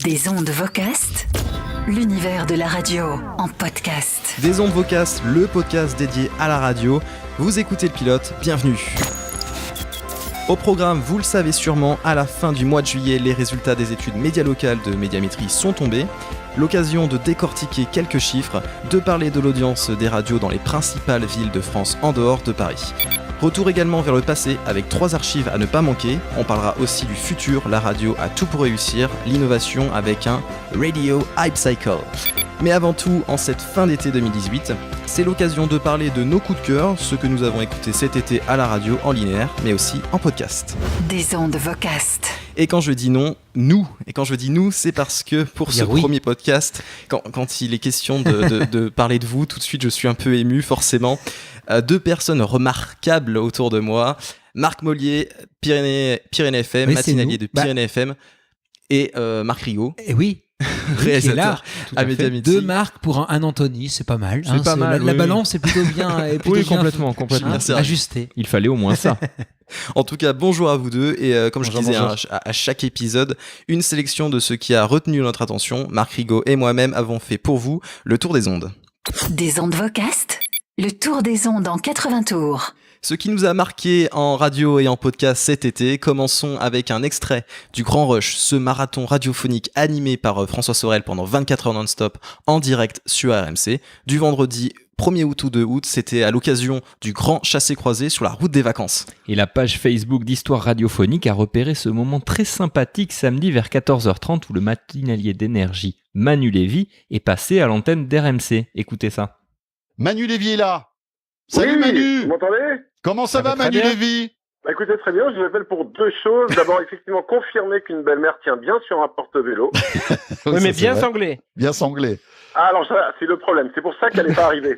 Des ondes Vocast, l'univers de la radio en podcast. Des ondes Vocast, le podcast dédié à la radio. Vous écoutez le pilote, bienvenue. Au programme, vous le savez sûrement, à la fin du mois de juillet, les résultats des études médialocales de Médiamétrie sont tombés. L'occasion de décortiquer quelques chiffres, de parler de l'audience des radios dans les principales villes de France en dehors de Paris. Retour également vers le passé avec 3 archives à ne pas manquer. On parlera aussi du futur, la radio a tout pour réussir, l'innovation avec un Radio Hype Cycle. Mais avant tout, en cette fin d'été 2018, c'est l'occasion de parler de nos coups de cœur, ce que nous avons écouté cet été à la radio en linéaire, mais aussi en podcast. Des ondes Vocast. Et quand je dis non, nous. Et quand je dis nous, c'est parce que pour ce premier podcast, quand il est question de parler de vous, tout de suite je suis un peu ému, forcément. 2 personnes remarquables autour de moi. Marc Mollier, Pyrénées FM, matinalier de Pyrénées FM, et Marc Rigaud. Et oui. Réalisateur à Médiamétrie. 2 marques pour un Anthony, c'est pas mal. C'est pas mal. La balance est plutôt bien, complètement. Ajustée. Il fallait au moins ça. En tout cas, bonjour à vous deux. Et comme je disais à chaque épisode, une sélection de ce qui a retenu notre attention. Marc Rigaud et moi-même avons fait pour vous le tour des ondes. Des ondes Vocast, le tour des ondes en 80 tours. Ce qui nous a marqué en radio et en podcast cet été, commençons avec un extrait du Grand Rush, ce marathon radiophonique animé par François Sorel pendant 24 heures non-stop en direct sur RMC. Du vendredi 1er août ou 2 août, c'était à l'occasion du grand chassé-croisé sur la route des vacances. Et la page Facebook d'Histoire radiophonique a repéré ce moment très sympathique samedi vers 14h30 où le matinalier d'énergie Manu Lévy est passé à l'antenne d'RMC. Écoutez ça. Manu Lévy est là. Salut Manu. Vous m'entendez ? Comment ça va Manu Lévy ? Écoutez, très bien, je vous appelle pour 2 choses. D'abord, effectivement, confirmer qu'une belle-mère tient bien sur un porte-vélo. Oui, mais bien sanglé. Bien sanglé. Ah, alors ça, c'est le problème. C'est pour ça qu'elle n'est pas arrivée.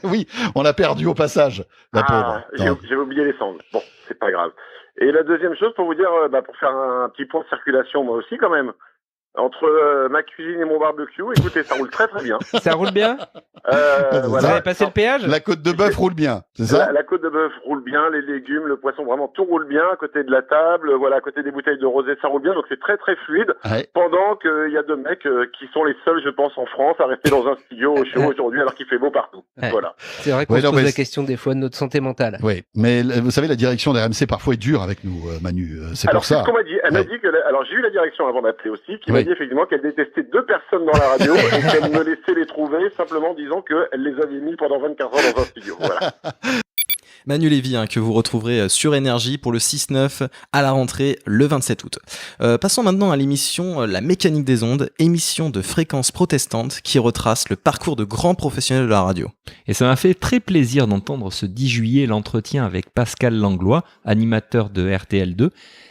Oui, on l'a perdu au passage, la pauvre. J'ai oublié les sangles. Bon, c'est pas grave. Et la deuxième chose, pour vous dire, pour faire un petit point de circulation, moi aussi, quand même. Entre ma cuisine et mon barbecue, écoutez, ça roule très très bien. Ça roule bien. Vous avez passé le péage ? La côte de bœuf roule bien, c'est ça ? La côte de bœuf roule bien, les légumes, le poisson, vraiment tout roule bien. À côté de la table, à côté des bouteilles de rosé, ça roule bien. Donc c'est très très fluide. Ouais. Pendant qu'il y a 2 mecs qui sont les seuls, je pense, en France à rester dans un studio au chaud aujourd'hui alors qu'il fait beau partout. Ouais. Voilà. C'est vrai qu'on se pose la question des fois de notre santé mentale. Oui, mais vous savez, la direction d'RMC parfois est dure avec nous, Manu. C'est pour ça. Alors, c'est ce qu'on m'a dit. Elle m'a dit que... Alors, j'ai eu la direction avant d'appeler aussi, qui m'a dit effectivement qu'elle détestait 2 personnes dans la radio et qu'elle me laissait les trouver simplement disant qu'elle les avait mis pendant 24 heures dans un studio. Voilà. Manu Lévy, que vous retrouverez sur Énergie pour le 6-9 à la rentrée le 27 août. Passons maintenant à l'émission La Mécanique des Ondes, émission de fréquence protestante qui retrace le parcours de grands professionnels de la radio. Et ça m'a fait très plaisir d'entendre ce 10 juillet l'entretien avec Pascal Langlois, animateur de RTL2.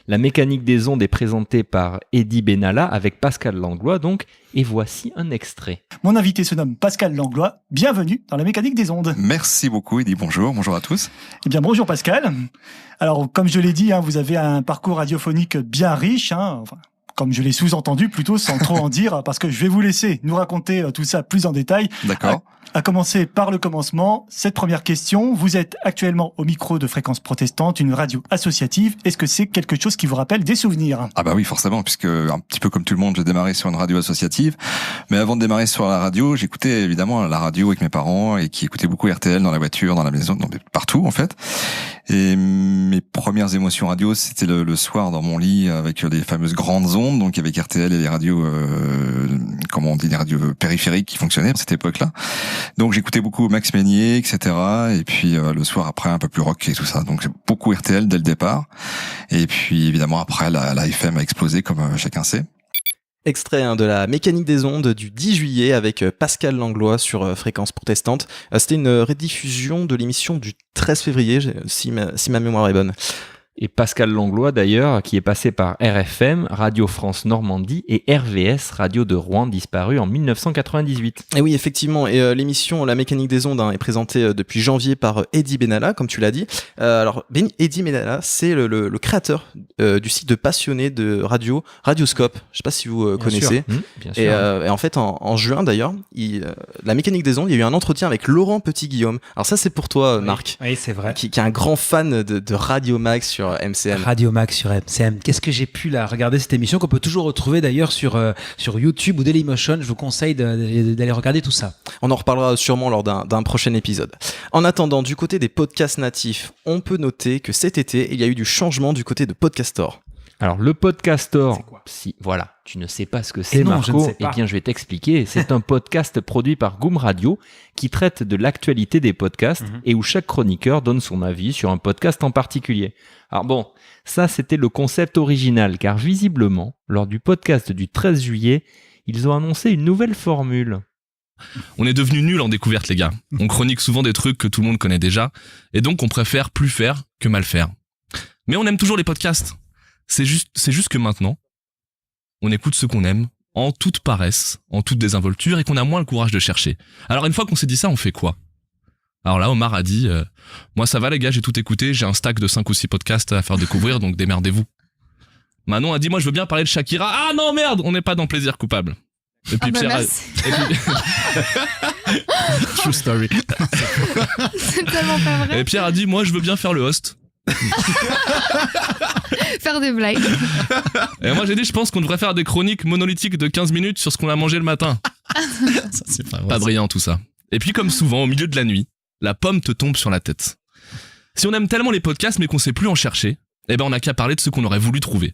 La Mécanique des Ondes est présentée par Eddie Benalla avec Pascal Langlois donc, et voici un extrait. Mon invité se nomme Pascal Langlois, bienvenue dans La Mécanique des Ondes. Merci beaucoup Eddie, bonjour à tous. Eh bien bonjour Pascal. Alors comme je l'ai dit, vous avez un parcours radiophonique bien riche, comme je l'ai sous-entendu plutôt sans trop en dire, parce que je vais vous laisser nous raconter tout ça plus en détail. D'accord. À commencer par le commencement, cette première question, vous êtes actuellement au micro de Fréquence Protestante, une radio associative. Est-ce que c'est quelque chose qui vous rappelle des souvenirs ? Ah bah oui, forcément, puisque un petit peu comme tout le monde, j'ai démarré sur une radio associative. Mais avant de démarrer sur la radio, j'écoutais évidemment la radio avec mes parents et qui écoutaient beaucoup RTL dans la voiture, dans la maison, partout en fait. Et mes premières émotions radio, c'était le soir dans mon lit avec les fameuses grandes ondes, donc avec RTL et les radios, les radios périphériques qui fonctionnaient à cette époque-là. Donc j'écoutais beaucoup Max Meignier, etc. Et puis le soir après un peu plus rock et tout ça. Donc beaucoup RTL dès le départ. Et puis évidemment après la FM a explosé comme chacun sait. Extrait de La Mécanique des Ondes du 10 juillet avec Pascal Langlois sur Fréquence Protestante. C'était une rediffusion de l'émission du 13 février, si ma mémoire est bonne. Et Pascal Langlois d'ailleurs, qui est passé par RFM, Radio France Normandie et RVS, Radio de Rouen, disparu en 1998. Et oui, effectivement, et l'émission La Mécanique des Ondes est présentée depuis janvier par Eddie Benalla, comme tu l'as dit. Alors, Eddie Benalla, c'est le créateur du site de passionnés de radio, Radioscope. Je ne sais pas si vous connaissez. Bien sûr. Et en fait, en juin d'ailleurs, La Mécanique des Ondes, il y a eu un entretien avec Laurent Petit-Guillaume. Alors ça, c'est pour toi, Marc. Oui, c'est vrai. Qui est un grand fan de Radio Max sur sur MCM. Radio Max sur MCM. Qu'est-ce que j'ai pu là regarder cette émission qu'on peut toujours retrouver d'ailleurs sur YouTube ou Dailymotion. Je vous conseille d'aller regarder tout ça. On en reparlera sûrement lors d'un prochain épisode. En attendant, du côté des podcasts natifs, on peut noter que cet été, il y a eu du changement du côté de Podcastor. Alors le Podcastor, si voilà, tu ne sais pas ce que c'est, Marco, eh bien je vais t'expliquer. C'est un podcast produit par Goom Radio qui traite de l'actualité des podcasts et où chaque chroniqueur donne son avis sur un podcast en particulier. Alors bon, ça c'était le concept original, car visiblement, lors du podcast du 13 juillet, ils ont annoncé une nouvelle formule. On est devenus nuls en découverte, les gars. On chronique souvent des trucs que tout le monde connaît déjà, et donc on préfère plus faire que mal faire. Mais on aime toujours les podcasts. C'est juste que maintenant, on écoute ce qu'on aime, en toute paresse, en toute désinvolture, et qu'on a moins le courage de chercher. Alors une fois qu'on s'est dit ça, on fait quoi ? Alors là, Omar a dit, moi ça va les gars, j'ai tout écouté, j'ai un stack de 5 ou 6 podcasts à faire découvrir, donc démerdez-vous. Manon a dit, moi je veux bien parler de Shakira. Ah non merde, on n'est pas dans Plaisir coupable. Et puis Pierre True story. C'est tellement pas vrai. Et Pierre a dit, moi je veux bien faire le host. Faire des blagues. Et moi j'ai dit, je pense qu'on devrait faire des chroniques monolithiques de 15 minutes sur ce qu'on a mangé le matin. Ça, c'est pas vrai. Pas brillant tout ça. Et puis comme souvent, au milieu de la nuit, la pomme te tombe sur la tête. Si on aime tellement les podcasts mais qu'on sait plus en chercher, eh ben on n'a qu'à parler de ceux qu'on aurait voulu trouver.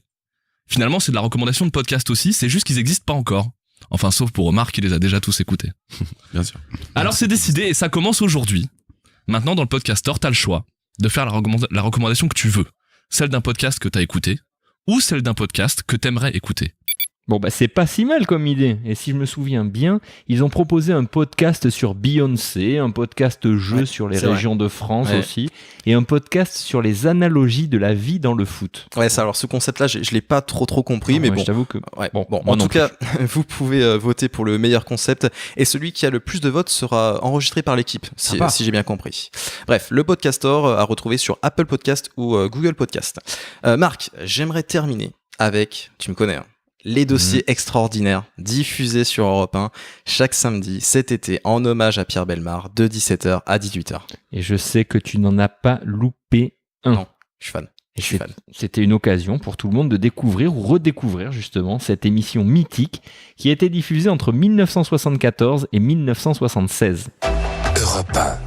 Finalement, c'est de la recommandation de podcast aussi, c'est juste qu'ils n'existent pas encore. Enfin, sauf pour Omar qui les a déjà tous écoutés. Bien sûr. Alors c'est décidé et ça commence aujourd'hui. Maintenant, dans le Podcastor, t'as le choix de faire la recommandation que tu veux. Celle d'un podcast que t'as écouté ou celle d'un podcast que t'aimerais écouter. Bon bah c'est pas si mal comme idée, et si je me souviens bien, ils ont proposé un podcast sur Beyoncé, un podcast jeu sur les régions de France aussi, et un podcast sur les analogies de la vie dans le foot. Ouais, ça, alors ce concept-là, je l'ai pas trop compris, mais bon. Je t'avoue que... Bon, en tout cas, vous pouvez voter pour le meilleur concept, et celui qui a le plus de votes sera enregistré par l'équipe, si j'ai bien compris. Bref, le Podcastor à retrouver sur Apple Podcast ou Google Podcast. Marc, j'aimerais terminer avec, tu me connais, hein, les dossiers extraordinaires diffusés sur Europe 1 chaque samedi cet été en hommage à Pierre Bellemare de 17h à 18h. Et je sais que tu n'en as pas loupé un. Non, je suis fan. C'était une occasion pour tout le monde de découvrir ou redécouvrir justement cette émission mythique qui a été diffusée entre 1974 et 1976. Europe 1.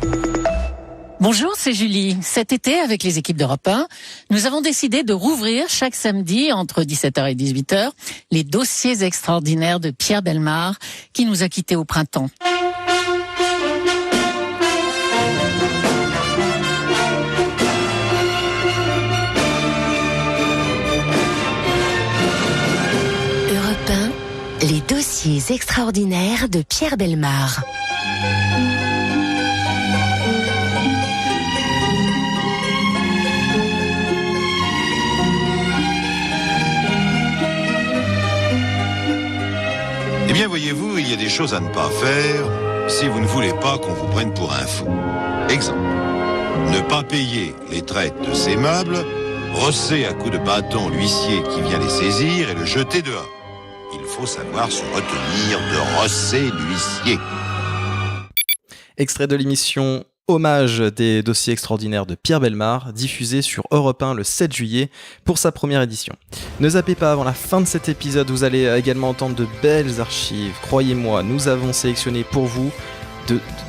Bonjour, c'est Julie. Cet été, avec les équipes d'Europe 1, nous avons décidé de rouvrir chaque samedi entre 17h et 18h les dossiers extraordinaires de Pierre Bellemare qui nous a quittés au printemps. Europe 1, les dossiers extraordinaires de Pierre Bellemare. Eh bien, voyez-vous, il y a des choses à ne pas faire si vous ne voulez pas qu'on vous prenne pour un fou. Exemple, ne pas payer les traites de ses meubles, rosser à coups de bâton l'huissier qui vient les saisir et le jeter dehors. Il faut savoir se retenir de rosser l'huissier. Extrait de l'émission Hommage des dossiers extraordinaires de Pierre Bellemare, diffusé sur Europe 1 le 7 juillet pour sa première édition. Ne zappez pas, avant la fin de cet épisode, vous allez également entendre de belles archives. Croyez-moi, nous avons sélectionné pour vous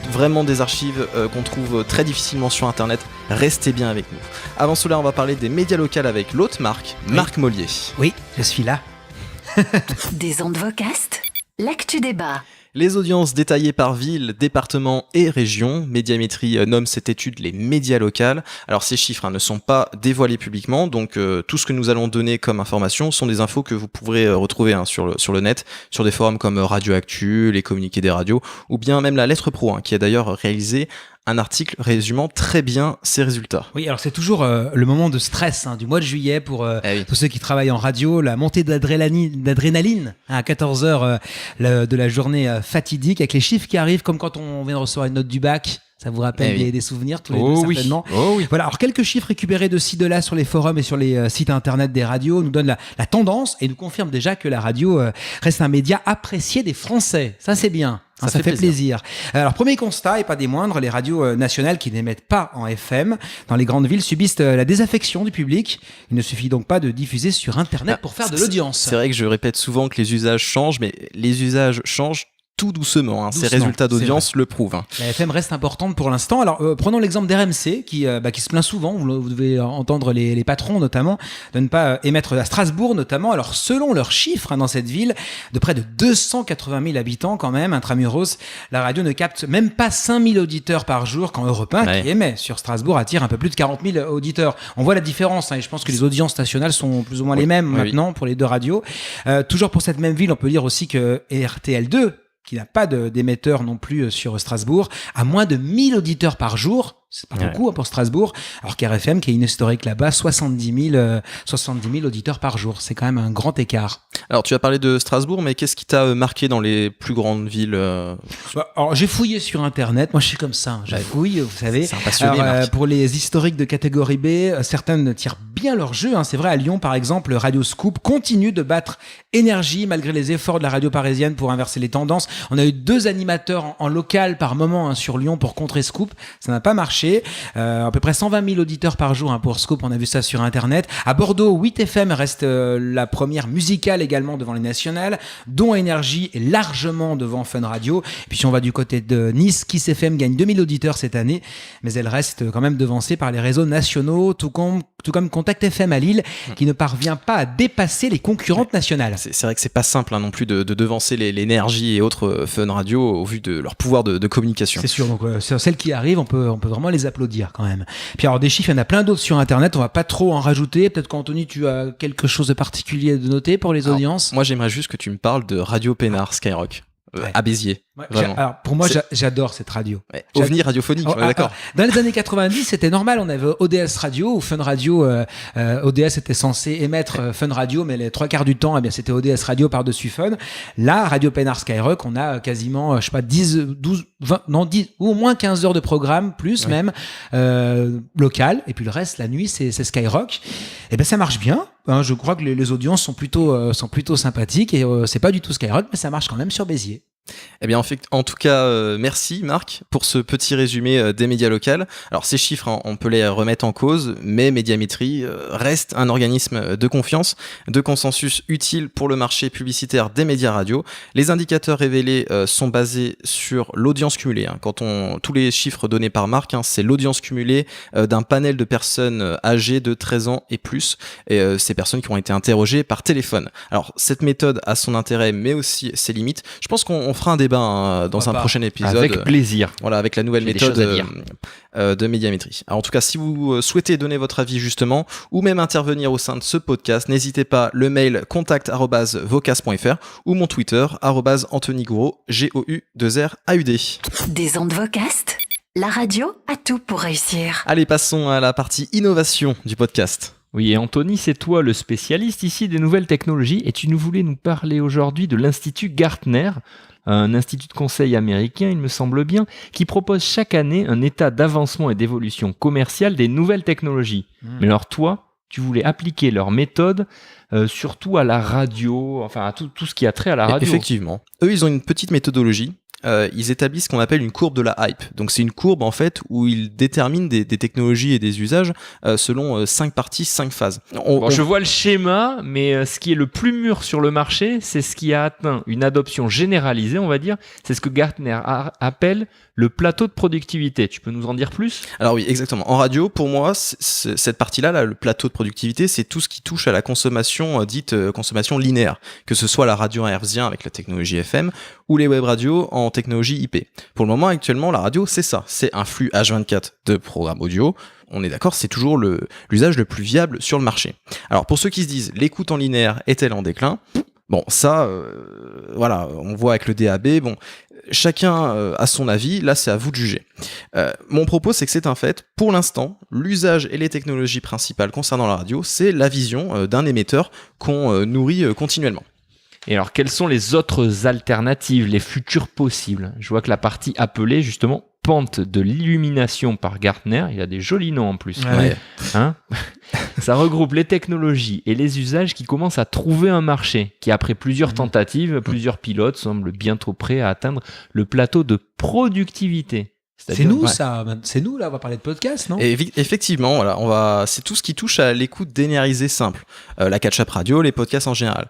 vraiment des archives qu'on trouve très difficilement sur internet. Restez bien avec nous. Avant cela, on va parler des médias locaux avec l'autre Marc Mollier. Oui, je suis là. Des ondes vocastes, l'actu débat. Les audiences détaillées par ville, département et région. Médiamétrie nomme cette étude les médias locaux. Alors ces chiffres ne sont pas dévoilés publiquement, donc tout ce que nous allons donner comme information sont des infos que vous pourrez retrouver sur le net, sur des forums comme Radio Actu, les communiqués des radios, ou bien même la Lettre Pro, qui a d'ailleurs réalisé un article résumant très bien ces résultats. Oui, alors c'est toujours le moment de stress du mois de juillet pour tous ceux qui travaillent en radio, la montée d'adrénaline à 14h de la journée fatidique avec les chiffres qui arrivent, comme quand on vient de recevoir une note du bac. Ça vous rappelle des souvenirs tous les deux, certainement. Oui. Voilà, alors quelques chiffres récupérés de ci de là sur les forums et sur les sites internet des radios nous donnent la tendance et nous confirment déjà que la radio reste un média apprécié des Français. Ça, c'est bien. Ça fait plaisir. Alors, premier constat, et pas des moindres, les radios nationales qui n'émettent pas en FM dans les grandes villes subissent la désaffection du public. Il ne suffit donc pas de diffuser sur Internet pour faire de l'audience. C'est vrai que je répète souvent que les usages changent, mais les usages changent tout doucement. Ces résultats d'audience le prouvent. La FM reste importante pour l'instant. Alors, prenons l'exemple d'RMC qui se plaint souvent. Vous devez entendre les patrons notamment de ne pas émettre à Strasbourg notamment. Alors, selon leurs chiffres dans cette ville de près de 280 000 habitants quand même, intramuros, la radio ne capte même pas 5 000 auditeurs par jour quand Europe 1 qui émet sur Strasbourg attire un peu plus de 40 000 auditeurs. On voit la différence et je pense que les audiences nationales sont plus ou moins les mêmes maintenant pour les deux radios. Toujours pour cette même ville, on peut dire aussi que RTL2 qui n'a pas d'émetteur non plus sur Strasbourg, à moins de 1000 auditeurs par jour. C'est pas beaucoup pour Strasbourg, alors qu'RFM, qui est une historique là-bas, 70 000 auditeurs par jour. C'est quand même un grand écart. Alors, tu as parlé de Strasbourg, mais qu'est-ce qui t'a marqué dans les plus grandes villes Alors, j'ai fouillé sur Internet. Moi, je suis comme ça. Je fouille, vous savez. C'est un passionné, Marc. Pour les historiques de catégorie B, certaines tirent bien leur jeu. C'est vrai, à Lyon, par exemple, Radio Scoop continue de battre Énergie, malgré les efforts de la radio parisienne pour inverser les tendances. On a eu 2 animateurs en local par moment sur Lyon pour contrer Scoop. Ça n'a pas marché. À peu près 120 000 auditeurs par jour pour Scoop, on a vu ça sur Internet. À Bordeaux, 8 FM reste la première musicale également devant les nationales, dont Énergie est largement devant Fun Radio. Et puis si on va du côté de Nice, Kiss FM gagne 2000 auditeurs cette année, mais elle reste quand même devancée par les réseaux nationaux, tout comme Contact FM à Lille, qui ne parvient pas à dépasser les concurrentes nationales. C'est vrai que c'est pas simple non plus de devancer l'Énergie et autres Fun Radio au vu de leur pouvoir de communication. C'est sûr, donc sur celles qui arrivent, on peut vraiment les applaudir quand même. Puis alors des chiffres, il y en a plein d'autres sur Internet, on va pas trop en rajouter. Peut-être qu'Anthony, tu as quelque chose de particulier de noter pour les audiences. Moi, j'aimerais juste que tu me parles de Radio Pénard Skyrock. À Béziers. Alors pour moi, j'adore cette radio. OVNI radiophonique, d'accord. Dans les années 90, c'était normal, on avait ODS Radio ou Fun Radio. ODS était censé émettre Fun Radio, mais les 3 quarts du temps, c'était ODS Radio par-dessus Fun. Là, Radio Pénard Skyrock, on a quasiment, 10, 12, 20, non 10 ou au moins 15 heures de programme, plus même, local. Et puis le reste, la nuit, c'est Skyrock. Et ça marche bien. Je crois que les audiences sont plutôt sympathiques et c'est pas du tout Skyrock, mais ça marche quand même sur Béziers. Eh bien, en tout cas, merci Marc pour ce petit résumé des médias locaux. Alors, ces chiffres, on peut les remettre en cause, mais Médiamétrie reste un organisme de confiance, de consensus utile pour le marché publicitaire des médias radio. Les indicateurs révélés sont basés sur l'audience cumulée. Quand tous les chiffres donnés par Marc, c'est l'audience cumulée d'un panel de personnes âgées de 13 ans et plus, et ces personnes qui ont été interrogées par téléphone. Alors, cette méthode a son intérêt, mais aussi ses limites. Je pense qu'on fera un débat dans un prochain épisode. Avec plaisir. Voilà, avec la nouvelle méthode de Médiamétrie. Alors, en tout cas, si vous souhaitez donner votre avis justement, ou même intervenir au sein de ce podcast, n'hésitez pas, le mail contact@vocas.fr ou mon Twitter @AnthonyGouraud, GOU2RAUD. Des ondes Vocast, la radio a tout pour réussir. Allez, passons à la partie innovation du podcast. Oui, et Anthony, c'est toi le spécialiste ici des nouvelles technologies et tu voulais nous parler aujourd'hui de l'Institut Gartner, un institut de conseil américain, il me semble bien, qui propose chaque année un état d'avancement et d'évolution commerciale des nouvelles technologies. Mais alors toi, tu voulais appliquer leur méthode surtout à la radio, enfin à tout ce qui a trait à la radio. Effectivement. Eux, ils ont une petite méthodologie. Ils établissent ce qu'on appelle une courbe de la hype. Donc c'est une courbe en fait où ils déterminent des technologies et des usages selon 5 parties, 5 phases. Je vois le schéma, mais ce qui est le plus mûr sur le marché, c'est ce qui a atteint une adoption généralisée, on va dire. C'est ce que Gartner appelle le plateau de productivité. Tu peux nous en dire plus ? Alors oui, exactement. En radio, pour moi, cette partie-là, le plateau de productivité, c'est tout ce qui touche à la consommation dite consommation linéaire, que ce soit la radio en hertzien avec la technologie FM ou les web radios en technologie IP. Pour le moment, actuellement, la radio, c'est ça. C'est un flux H24 de programmes audio. On est d'accord, c'est toujours l'usage le plus viable sur le marché. Alors, pour ceux qui se disent, l'écoute en linéaire est-elle en déclin ? Bon, ça, voilà, on voit avec le DAB, bon, chacun a son avis, là c'est à vous de juger. Mon propos, c'est que c'est un fait, pour l'instant, l'usage et les technologies principales concernant la radio, c'est la vision d'un émetteur qu'on nourrit continuellement. Et alors, quelles sont les autres alternatives, les futurs possibles ? Je vois que la partie appelée, justement, pente de l'illumination par Gartner, il a des jolis noms en plus. Ouais. Hein ? Ça regroupe les technologies et les usages qui commencent à trouver un marché, qui après plusieurs tentatives, plusieurs pilotes semblent bientôt prêts à atteindre le plateau de productivité. C'est nous, ça. C'est nous, là, on va parler de podcast, non? Et effectivement, voilà, c'est tout ce qui touche à l'écoute d'énergisée simple. La catch-up radio, les podcasts en général.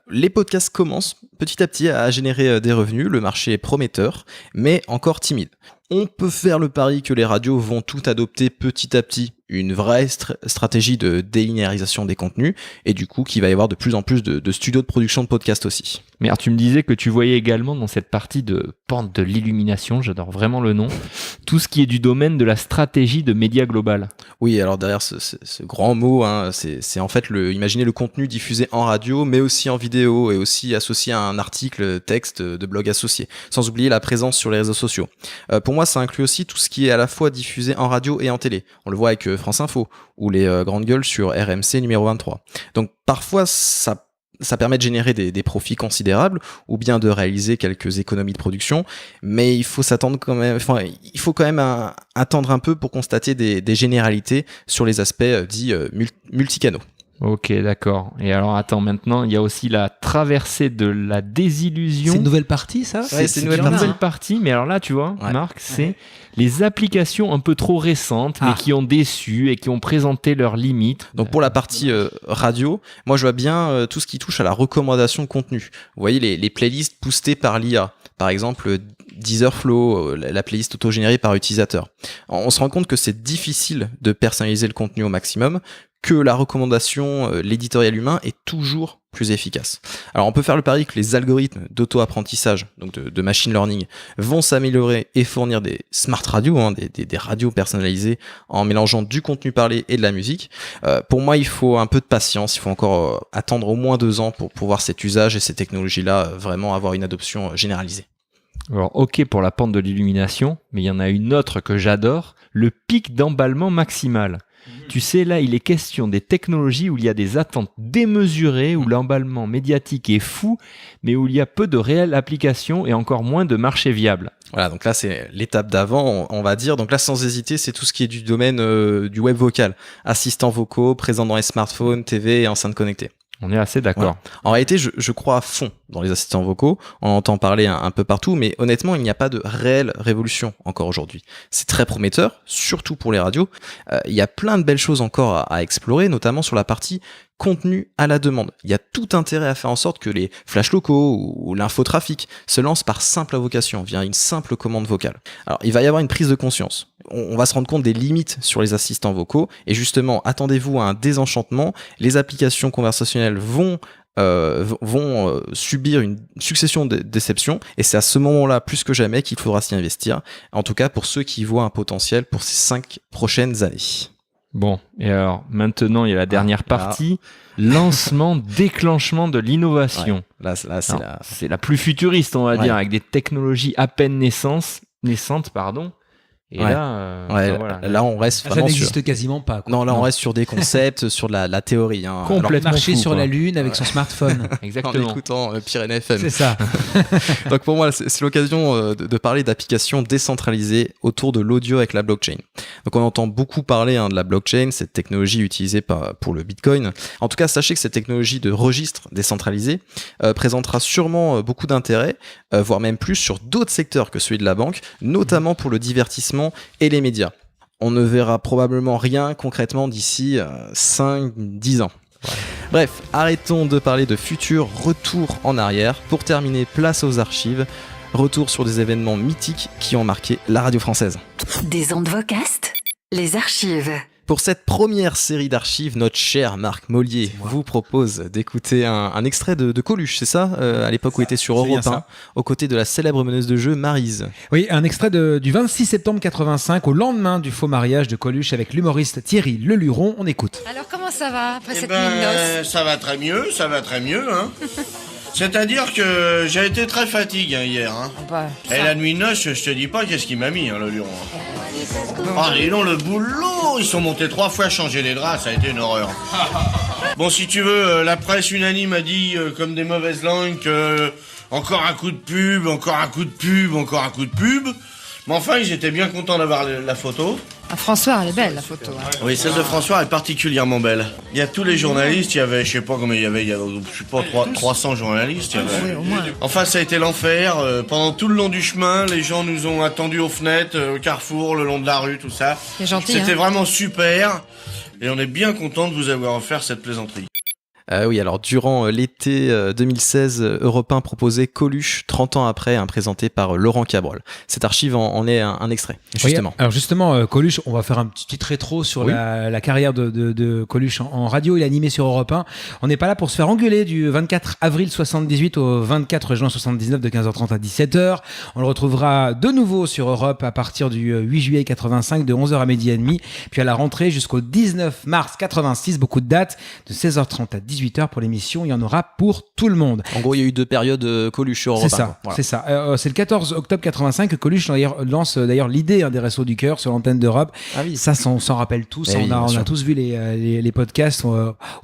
Les podcasts commencent petit à petit à générer des revenus. Le marché est prometteur, mais encore timide. On peut faire le pari que les radios vont tout adopter petit à petit, une vraie stratégie de délinéarisation des contenus, et du coup qu'il va y avoir de plus en plus de studios de production de podcasts aussi. Mais alors tu me disais que tu voyais également dans cette partie de pente de l'illumination, j'adore vraiment le nom, tout ce qui est du domaine de la stratégie de média global. Oui, alors derrière ce grand mot, hein, c'est en fait imaginez le contenu diffusé en radio, mais aussi en vidéo, et aussi associé à un article, texte de blog associé, sans oublier la présence sur les réseaux sociaux. Pour moi, ça inclut aussi tout ce qui est à la fois diffusé en radio et en télé. On le voit avec France Info, ou les grandes gueules sur RMC numéro 23. Donc parfois, ça permet de générer des profits considérables, ou bien de réaliser quelques économies de production, mais il faut s'attendre quand même, il faut quand même attendre un peu pour constater des généralités sur les aspects dits multicanaux. Ok, d'accord. Et alors, attends, maintenant, il y a aussi la traversée de la désillusion. C'est une nouvelle partie, ça? C'est une nouvelle partie, mais alors là, tu vois, Marc, c'est les applications un peu trop récentes, mais qui ont déçu et qui ont présenté leurs limites. Donc pour la partie radio, moi je vois bien tout ce qui touche à la recommandation de contenu. Vous voyez les playlists boostées par l'IA. Par exemple, Deezer Flow, la playlist autogénérée par utilisateur. On se rend compte que c'est difficile de personnaliser le contenu au maximum, que la recommandation, l'éditorial humain est toujours plus efficace. Alors on peut faire le pari que les algorithmes d'auto-apprentissage, donc de machine learning, vont s'améliorer et fournir des smart radios, des radios personnalisées en mélangeant du contenu parlé et de la musique. Pour moi, il faut un peu de patience, il faut encore attendre au moins 2 ans pour voir cet usage et ces technologies-là vraiment avoir une adoption généralisée. Alors ok pour la pente de l'illumination, mais il y en a une autre que j'adore, le pic d'emballement maximal. Tu sais, là, il est question des technologies où il y a des attentes démesurées, où l'emballement médiatique est fou, mais où il y a peu de réelles applications et encore moins de marchés viables. Voilà, donc là, c'est l'étape d'avant, on va dire. Donc là, sans hésiter, c'est tout ce qui est du domaine du web vocal. Assistants vocaux, présents dans les smartphones, TV et enceintes connectées. On est assez d'accord. Voilà. En réalité, je crois à fond dans les assistants vocaux. On entend parler un peu partout, mais honnêtement, il n'y a pas de réelle révolution encore aujourd'hui. C'est très prometteur, surtout pour les radios. Il y a plein de belles choses encore à explorer, notamment sur la partie contenu à la demande. Il y a tout intérêt à faire en sorte que les flashs locaux ou l'infotrafic se lancent par simple invocation, via une simple commande vocale. Alors, il va y avoir une prise de conscience. On va se rendre compte des limites sur les assistants vocaux, et justement, attendez-vous à un désenchantement. Les applications conversationnelles vont subir une succession de déceptions, et c'est à ce moment-là plus que jamais qu'il faudra s'y investir, en tout cas pour ceux qui voient un potentiel pour ces 5 prochaines années. Bon, et alors maintenant il y a la dernière partie, lancement, déclenchement de l'innovation. Ouais, là c'est la plus futuriste, on va dire, avec des technologies à peine naissantes, Et là, on reste vraiment ça n'existe quasiment pas. Quoi. Non, là, on reste sur des concepts, sur de la théorie. Hein. Complètement marcher sur la Lune avec son smartphone. Exactement. En écoutant Pyrénées FM. C'est ça. Donc pour moi, c'est l'occasion de parler d'applications décentralisées autour de l'audio avec la blockchain. Donc on entend beaucoup parler de la blockchain, cette technologie utilisée pour le Bitcoin. En tout cas, sachez que cette technologie de registre décentralisé présentera sûrement beaucoup d'intérêt, voire même plus sur d'autres secteurs que celui de la banque, notamment pour le divertissement et les médias. On ne verra probablement rien concrètement d'ici 5-10 ans. Bref, arrêtons de parler de futur, retour en arrière. Pour terminer, place aux archives. Retour sur des événements mythiques qui ont marqué la radio française. Des ondes vocastes, les archives. Pour cette première série d'archives, notre cher Marc Mollier vous propose d'écouter un extrait de Coluche, c'est ça, à l'époque où il était sur Europe 1, aux côtés de la célèbre meneuse de jeu Maryse. Oui, un extrait du 26 septembre 85, au lendemain du faux mariage de Coluche avec l'humoriste Thierry Leluron. On écoute. Alors comment ça va après cette nuit de noces ? Ça va très mieux, hein. C'est-à-dire que j'ai été très fatigué hier. Hein. Et la nuit de noces, je te dis pas qu'est-ce qu'il m'a mis, le Luron. Dis donc, le boulot. Ils sont montés 3 fois à changer les draps, ça a été une horreur. Bon, si tu veux, la presse unanime a dit, comme des mauvaises langues, que encore un coup de pub. Mais enfin, ils étaient bien contents d'avoir la photo. François, elle est belle la photo. Hein. Oui, celle de François est particulièrement belle. Il y a tous les journalistes, il y avait, je sais pas combien il y avait, je sais pas, 300 journalistes. Il y avait. Oui, au moins. Enfin, ça a été l'enfer. Pendant tout le long du chemin, les gens nous ont attendus aux fenêtres, au carrefour, le long de la rue, tout ça. C'est gentil. C'était vraiment super. Et on est bien content de vous avoir offert cette plaisanterie. Oui, alors durant l'été 2016, Europe 1 proposait Coluche 30 ans après, présenté par Laurent Cabrol. Cette archive en est un extrait, justement. Oui, alors justement, Coluche, on va faire un petit rétro sur la carrière de Coluche en radio. Il a animé sur Europe 1. On n'est pas là pour se faire engueuler du 24 avril 78 au 24 juin 79 de 15h30 à 17h. On le retrouvera de nouveau sur Europe à partir du 8 juillet 85 de 11h à midi et demi, puis à la rentrée jusqu'au 19 mars 86, beaucoup de dates, de 16h30 à 18h pour l'émission, il y en aura pour tout le monde. En gros, il y a eu 2 périodes Coluche sur Europe 1. C'est ça, voilà. C'est ça. C'est le 14 octobre 85 que Coluche lance d'ailleurs l'idée des Restos du Cœur sur l'antenne d'Europe. Ah oui. Ça, on s'en rappelle tous. On a tous vu les podcasts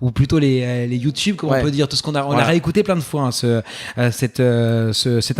ou plutôt les YouTube, comme on peut dire, tout ce qu'on a réécouté plein de fois cette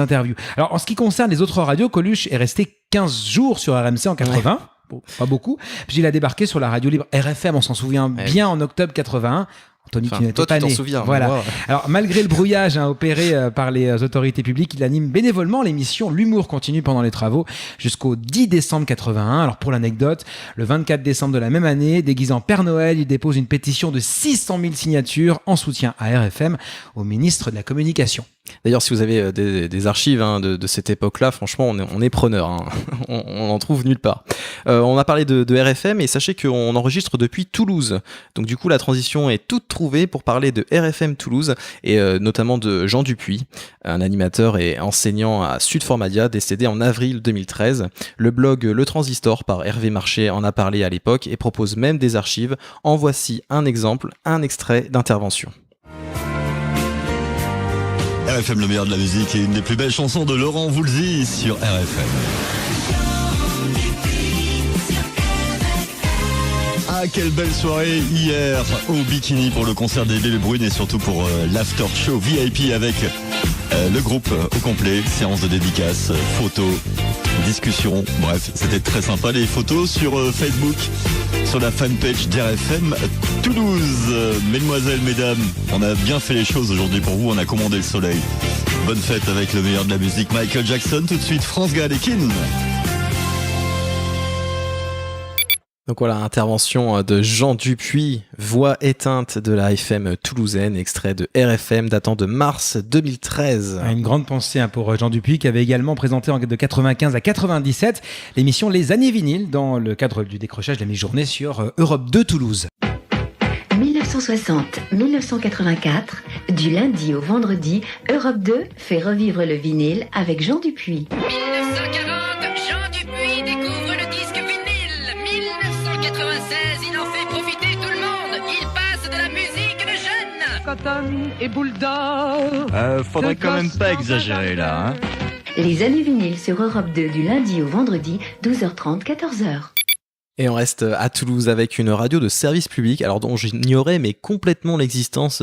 interview. Alors, en ce qui concerne les autres radios, Coluche est resté 15 jours sur RMC en 80. Bon, pas beaucoup. Puis il a débarqué sur la radio libre RFM, on s'en souvient bien, en octobre 81. Anthony, tu n'étais pas né. T'en souviens. Voilà. Wow. Alors, malgré le brouillage opéré par les autorités publiques, il anime bénévolement l'émission L'Humour continue pendant les travaux jusqu'au 10 décembre 81. Alors, pour l'anecdote, le 24 décembre de la même année, déguisé en Père Noël, il dépose une pétition de 600 000 signatures en soutien à RFM au ministre de la Communication. D'ailleurs, si vous avez des archives de cette époque-là, franchement, on est preneur. On en trouve nulle part. On a parlé de RFM et sachez qu'on enregistre depuis Toulouse. Donc du coup, la transition est toute trouvée pour parler de RFM Toulouse et notamment de Jean Dupuis, un animateur et enseignant à Sud-Formadia, décédé en avril 2013. Le blog Le Transistor par Hervé Marché en a parlé à l'époque et propose même des archives. En voici un exemple, un extrait d'intervention. RFM, le meilleur de la musique et une des plus belles chansons de Laurent Voulzy sur RFM. Ah, quelle belle soirée hier au Bikini pour le concert des Bébés Brunes et surtout pour l'after show VIP avec le groupe au complet, séance de dédicaces, photos, discussions, bref, c'était très sympa. Les photos sur Facebook, sur la fanpage d'RFM Toulouse. Mesdemoiselles, mesdames, on a bien fait les choses aujourd'hui pour vous, on a commandé le soleil. Bonne fête avec le meilleur de la musique, Michael Jackson, tout de suite France Gall et Kin. Donc voilà, intervention de Jean Dupuis, voix éteinte de la FM toulousaine, extrait de RFM datant de mars 2013. Une grande pensée pour Jean Dupuis qui avait également présenté de 95 à 97 l'émission Les Années Vinyles dans le cadre du décrochage de la mi-journée sur Europe 2 Toulouse. 1960-1984, du lundi au vendredi, Europe 2 fait revivre le vinyle avec Jean Dupuis. 1940, Jean Dupuis découvre le disque vinyle. 1996, il en fait profiter tout le monde. Il passe de la musique de jeunes. Cotton et boule d'or. Faudrait quand même pas exagérer là. Hein. Les années vinyles sur Europe 2 du lundi au vendredi, 12h30, 14h. Et on reste à Toulouse avec une radio de service public, alors dont j'ignorais mais complètement l'existence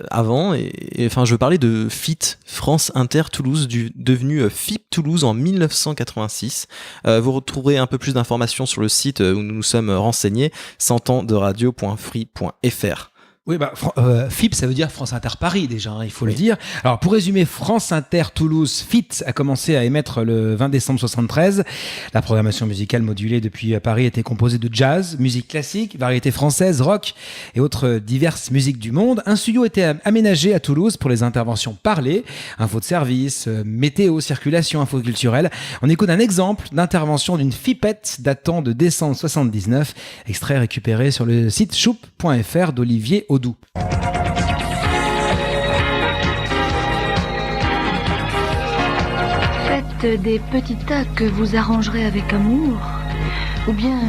avant. Et enfin, je parlais de FIT, France Inter Toulouse, devenu FIP Toulouse en 1986. Vous retrouverez un peu plus d'informations sur le site où nous nous sommes renseignés, 100ansderadio.free.fr. Oui, FIP, ça veut dire France Inter Paris déjà, il faut le dire. Alors pour résumer, France Inter Toulouse FIT a commencé à émettre le 20 décembre 73. La programmation musicale modulée depuis Paris était composée de jazz, musique classique, variété française, rock et autres diverses musiques du monde. Un studio était aménagé à Toulouse pour les interventions parlées, infos de service, météo, circulation, info culturelle. On écoute un exemple d'intervention d'une FIPette datant de décembre 79, extrait récupéré sur le site choup.fr d'Olivier Audou. Faites des petits tas que vous arrangerez avec amour, ou bien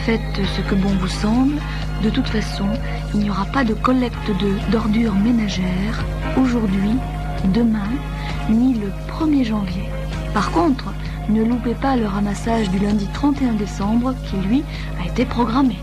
faites ce que bon vous semble. De toute façon, il n'y aura pas de collecte d'ordures ménagères aujourd'hui, demain, ni le 1er janvier. Par contre, ne loupez pas le ramassage du lundi 31 décembre qui, lui, a été programmé.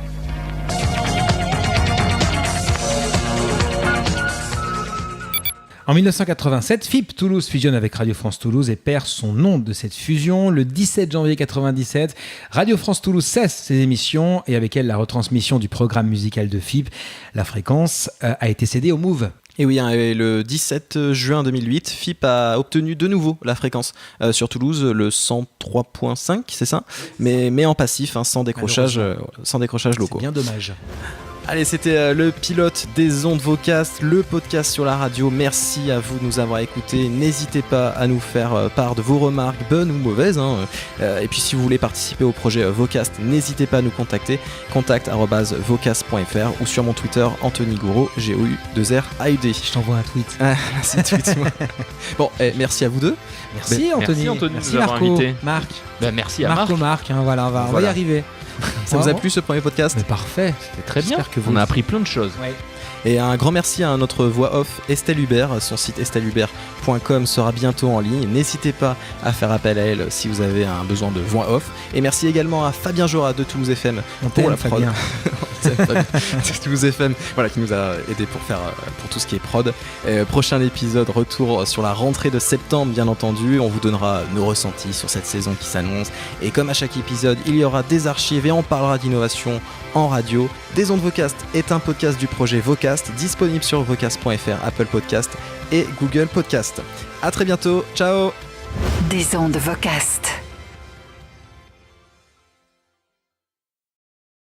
En 1987, FIP Toulouse fusionne avec Radio France Toulouse et perd son nom de cette fusion. Le 17 janvier 1997, Radio France Toulouse cesse ses émissions et avec elle la retransmission du programme musical de FIP. La fréquence a été cédée au Move. Et oui, et le 17 juin 2008, FIP a obtenu de nouveau la fréquence sur Toulouse, le 103.5, c'est ça, mais en passif, sans décrochage locaux. C'est bien dommage. Allez, c'était le pilote des ondes Vocast, le podcast sur la radio. Merci à vous de nous avoir écoutés. N'hésitez pas à nous faire part de vos remarques, bonnes ou mauvaises. Et puis si vous voulez participer au projet Vocast, n'hésitez pas à nous contacter. contact@vocast.fr ou sur mon Twitter, Anthony Gouraud, GOU2RAUD. Je t'envoie un tweet. C'est tweet. Bon, merci à vous deux. Merci Anthony. Merci Marco. Invité. Marc. Merci à Marc. Marc, voilà, on va y arriver. Ça vous a plu ce premier podcast ? Mais parfait. C'était très bien. On a appris plein de choses. Ouais. Et un grand merci à notre voix off Estelle Hubert. Son site estelhubert.com sera bientôt en ligne. N'hésitez pas à faire appel à elle si vous avez un besoin de voix off. Et merci également à Fabien Jorat de Toulouse FM pour la prod. Toulouse FM, voilà, qui nous a aidé pour tout ce qui est prod. Prochain épisode, retour sur la rentrée de septembre, bien entendu. On vous donnera nos ressentis sur cette saison qui s'annonce. Et comme à chaque épisode, il y aura des archives et on parlera d'innovation en radio. Des ondes Vocast est un podcast du projet Vocast, disponible sur vocast.fr, Apple Podcast et Google Podcast. À très bientôt, ciao. Des ondes Vocast.